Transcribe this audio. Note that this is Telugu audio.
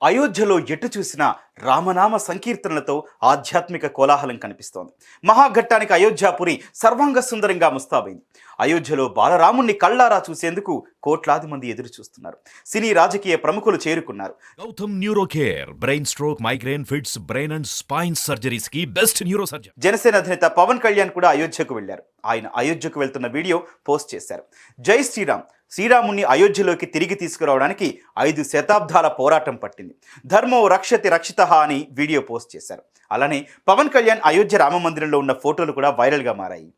అయోధ్యలో ఎటు చూసినా రామనామ సంకీర్తనలతో ఆధ్యాత్మిక కోలాహలం కనిపిస్తోంది. మహాఘట్టానికి అయోధ్యాపురి సర్వాంగ సుందరంగా ముస్తాబైంది. అయోధ్యలో బాలరాముణ్ణి కళ్ళారా చూసేందుకు కోట్లాది మంది ఎదురు చూస్తున్నారు. సినీ రాజకీయ ప్రముఖులు చేరుకున్నారు. Gautam neuro care brain stroke, migraine, fits, brain and spine surgeries కి బెస్ట్ న్యూరో సర్జన్. జనసేన అధినేత పవన్ కళ్యాణ్ కూడా అయోధ్యకు వెళ్లారు. ఆయన అయోధ్యకు వెళ్తున్న వీడియో పోస్ట్ చేశారు. జై శ్రీరామ్. శ్రీరాముణ్ణి అయోధ్యలోకి తిరిగి తీసుకురావడానికి 5 శతాబ్దాల పోరాటం పట్టింది. ధర్మో రక్షతి రక్షితః అని వీడియో పోస్ట్ చేశారు. అలానే పవన్ కళ్యాణ్ అయోధ్య రామ మందిరంలో ఉన్న ఫోటోలు కూడా వైరల్గా మారాయి.